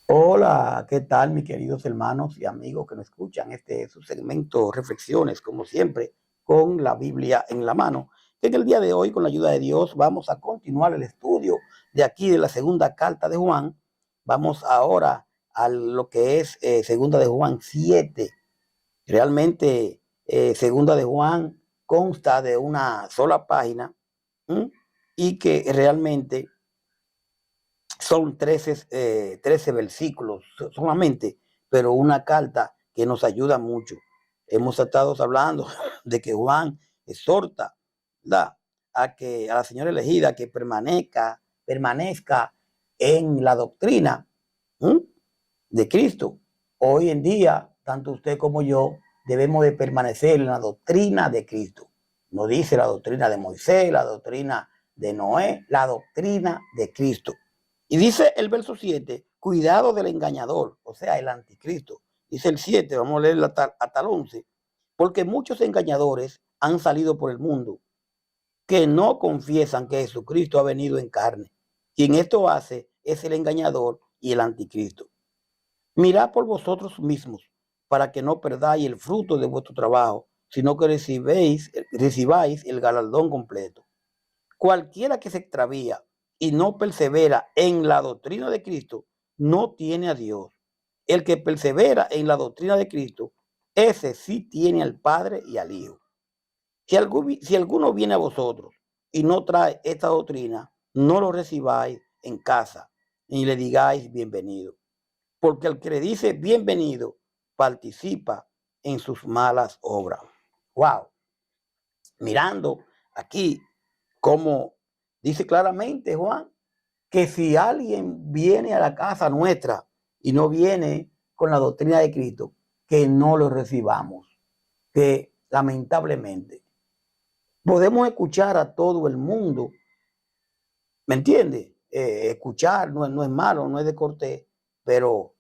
Hola, ¿qué tal, mis queridos hermanos y amigos que nos escuchan? Este es su segmento Reflexiones, como siempre, con la Biblia en la mano. En el día de hoy, con la ayuda de Dios, vamos a continuar el estudio de aquí de la segunda carta de Juan. Vamos ahora a lo que es segunda de Juan 7. Realmente, segunda de Juan consta de una sola página. ¿M? Y que realmente son 13 versículos solamente, pero una carta que nos ayuda mucho. Hemos estado hablando de que Juan exhorta, ¿verdad?, a la señora elegida que permanezca en la doctrina, ¿m?, de Cristo. Hoy en día, tanto usted como yo debemos de permanecer en la doctrina de Cristo. No dice la doctrina de Moisés, la doctrina de Noé, la doctrina de Cristo. Y dice el verso 7, cuidado del engañador, o sea, el anticristo. Dice el 7, vamos a leer hasta el 11, porque muchos engañadores han salido por el mundo que no confiesan que Jesucristo ha venido en carne. Quien esto hace es el engañador y el anticristo. Mirad por vosotros mismos, para que no perdáis el fruto de vuestro trabajo, sino que recibáis el galardón completo. Cualquiera que se extravía y no persevera en la doctrina de Cristo, no tiene a Dios. El que persevera en la doctrina de Cristo, ese sí tiene al Padre y al Hijo. Si alguno viene a vosotros y no trae esta doctrina, no lo recibáis en casa, ni le digáis bienvenido. Porque el que le dice bienvenido participa en sus malas obras. Wow. Mirando aquí como dice claramente Juan, que si alguien viene a la casa nuestra y no viene con la doctrina de Cristo, que no lo recibamos, que lamentablemente podemos escuchar a todo el mundo, ¿me entiende? Escuchar no es malo, no es de cortés, pero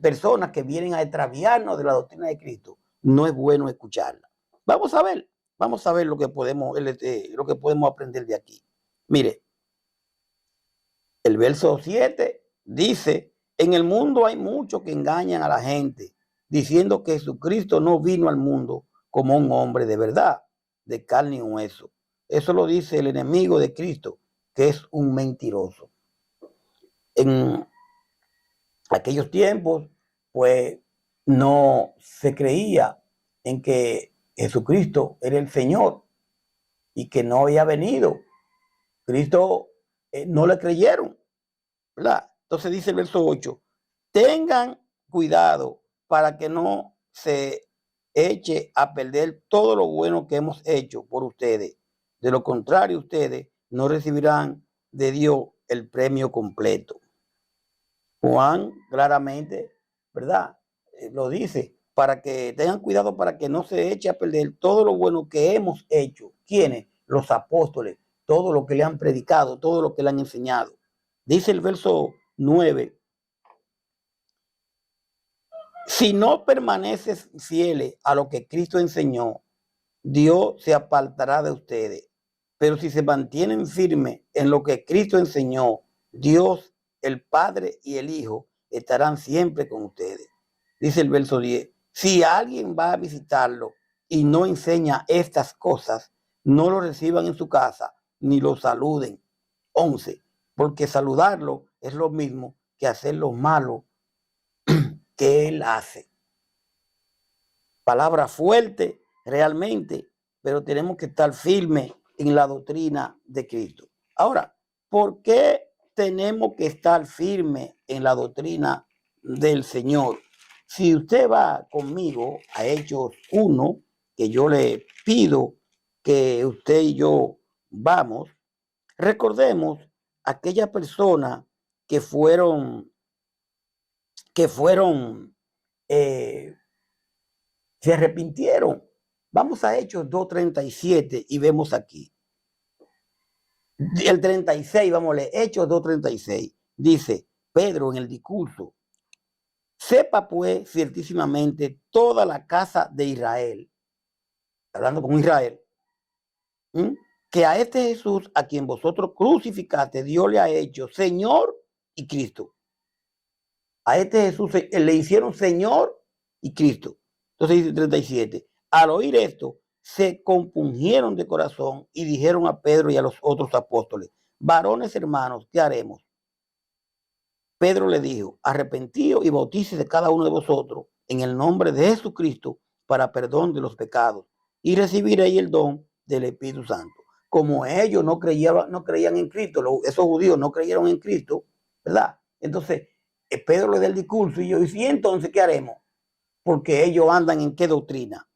personas que vienen a extraviarnos de la doctrina de Cristo, no es bueno escucharla. Vamos a ver lo que podemos aprender de aquí. Mire, el verso 7 dice, en el mundo hay muchos que engañan a la gente, diciendo que Jesucristo no vino al mundo como un hombre de verdad, de carne y hueso. Eso lo dice el enemigo de Cristo, que es un mentiroso. En aquellos tiempos, pues no se creía en que Jesucristo era el Señor y que no había venido. Cristo no le creyeron, ¿verdad? Entonces dice el verso 8, tengan cuidado para que no se eche a perder todo lo bueno que hemos hecho por ustedes. De lo contrario, ustedes no recibirán de Dios el premio completo. Juan claramente, ¿verdad? Lo dice, para que tengan cuidado para que no se eche a perder todo lo bueno que hemos hecho. ¿Quiénes? Los apóstoles, todo lo que le han predicado, todo lo que le han enseñado. Dice el verso 9, si no permaneces fieles a lo que Cristo enseñó, Dios se apartará de ustedes. Pero si se mantienen firmes en lo que Cristo enseñó, Dios, el Padre y el Hijo estarán siempre con ustedes. Dice el verso 10, si alguien va a visitarlo y no enseña estas cosas, no lo reciban en su casa ni lo saluden. 11, porque saludarlo es lo mismo que hacer lo malo que él hace. Palabra fuerte realmente, pero tenemos que estar firmes en la doctrina de Cristo. Ahora, ¿por qué tenemos que estar firmes en la doctrina del Señor? Si usted va conmigo a Hechos 1, que yo le pido que usted y yo vamos, recordemos aquellas personas que fueron eh, se arrepintieron. Vamos a Hechos 2:37 y vemos aquí. El 36, vamos a leer, Hechos 2:36. Dice Pedro en el discurso, sepa pues ciertísimamente toda la casa de Israel, hablando con Israel, ¿m?, que a este Jesús, a quien vosotros crucificaste, Dios le ha hecho Señor y Cristo. A este Jesús le hicieron Señor y Cristo. Entonces dice 37. Al oír esto, se compungieron de corazón y dijeron a Pedro y a los otros apóstoles: varones hermanos, ¿qué haremos? Pedro le dijo: arrepentíos y bautícese cada uno de vosotros en el nombre de Jesucristo para perdón de los pecados, y recibiréis el don del Espíritu Santo. Como ellos no creían en Cristo, esos judíos no creyeron en Cristo, ¿verdad? Entonces, Pedro le da el discurso y yo dice: ¿y entonces qué haremos? Porque ellos andan en qué doctrina.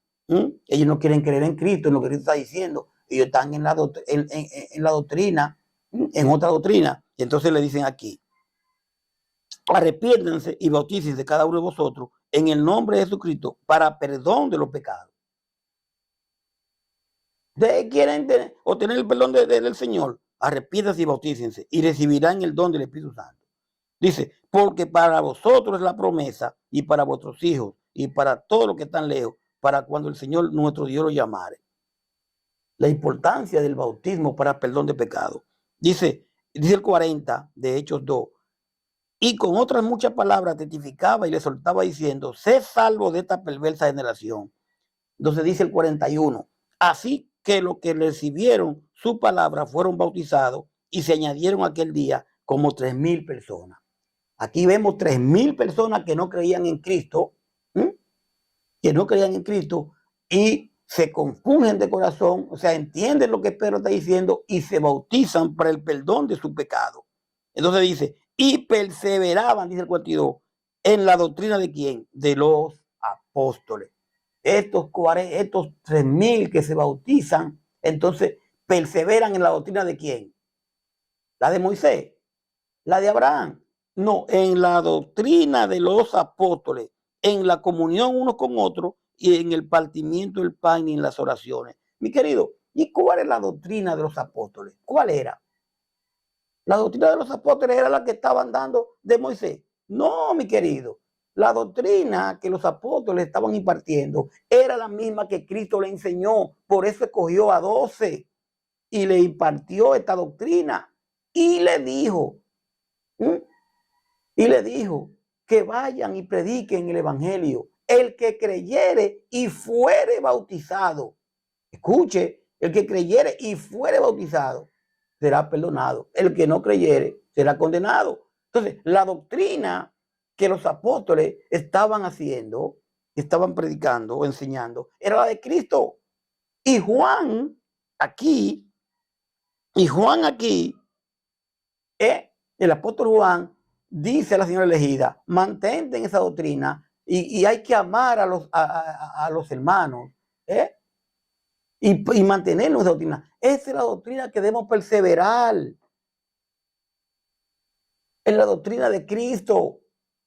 Ellos no quieren creer en Cristo, en lo que Cristo está diciendo. Ellos están en la doctrina, en otra doctrina. Y entonces le dicen aquí: arrepiéntanse y bautícense cada uno de vosotros en el nombre de Jesucristo para perdón de los pecados. Ustedes quieren obtener el perdón del Señor, arrepiéntanse y bautícense y recibirán el don del Espíritu Santo. Dice: porque para vosotros es la promesa, y para vuestros hijos, y para todos los que están lejos, para cuando el Señor nuestro Dios lo llamare. La importancia del bautismo para perdón de pecado. Dice el 40 de Hechos 2. Y con otras muchas palabras testificaba y le soltaba diciendo: sé salvo de esta perversa generación. Entonces dice el 41. Así que los que recibieron su palabra fueron bautizados y se añadieron aquel día como 3,000 personas. Aquí vemos 3,000 personas que no creían en Cristo, que no creían en Cristo y se confunden de corazón, o sea, entienden lo que Pedro está diciendo y se bautizan para el perdón de su pecado. Entonces dice: y perseveraban, dice el 42, en la doctrina de quién? De los apóstoles. Estos 3,000 que se bautizan, entonces perseveran en la doctrina de quién? La de Moisés, la de Abraham. No, en la doctrina de los apóstoles, en la comunión unos con otros y en el partimiento del pan y en las oraciones. Mi querido, ¿y cuál es la doctrina de los apóstoles? ¿Cuál era? La doctrina de los apóstoles era la que estaban dando de Moisés. No, mi querido. La doctrina que los apóstoles estaban impartiendo era la misma que Cristo le enseñó. Por eso escogió a 12 y le impartió esta doctrina. Y le dijo, que vayan y prediquen el evangelio. El que creyere y fuere bautizado, escuche, el que creyere y fuere bautizado será perdonado. El que no creyere será condenado. Entonces, la doctrina que los apóstoles estaban haciendo, estaban predicando o enseñando, era la de Cristo. Y Juan aquí, el apóstol Juan dice a la señora elegida: mantente en esa doctrina y hay que amar a los hermanos, y mantener nuestra doctrina. Esa es la doctrina que debemos perseverar, en la doctrina de Cristo.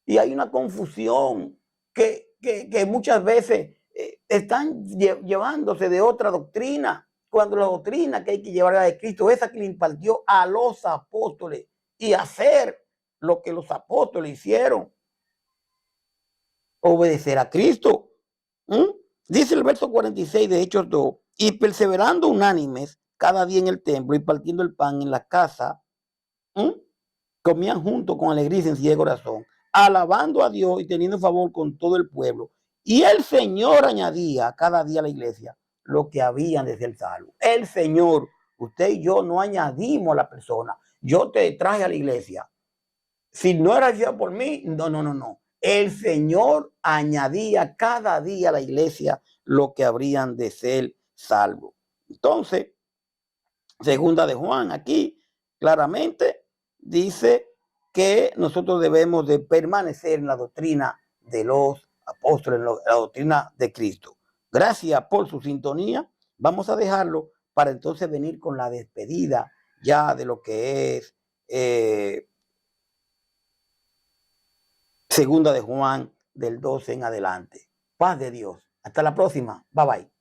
Y hay una confusión que muchas veces están llevándose de otra doctrina, cuando la doctrina que hay que llevar a de Cristo, esa que le impartió a los apóstoles, y hacer lo que los apóstoles hicieron, obedecer a Cristo. Dice el verso 46 de Hechos 2, y perseverando unánimes cada día en el templo y partiendo el pan en la casa, comían juntos con alegría y sencillez de corazón, alabando a Dios y teniendo favor con todo el pueblo. Y el Señor añadía cada día a la iglesia lo que habían de ser salvos. El Señor, usted y yo no añadimos a la persona. Yo te traje a la iglesia. Si no era ya por mí, no. El Señor añadía cada día a la iglesia lo que habrían de ser salvos. Entonces, segunda de Juan, aquí claramente dice que nosotros debemos de permanecer en la doctrina de los apóstoles, en la doctrina de Cristo. Gracias por su sintonía. Vamos a dejarlo para entonces venir con la despedida ya de lo que es segunda de Juan del 12 en adelante. Paz de Dios. Hasta la próxima. Bye bye.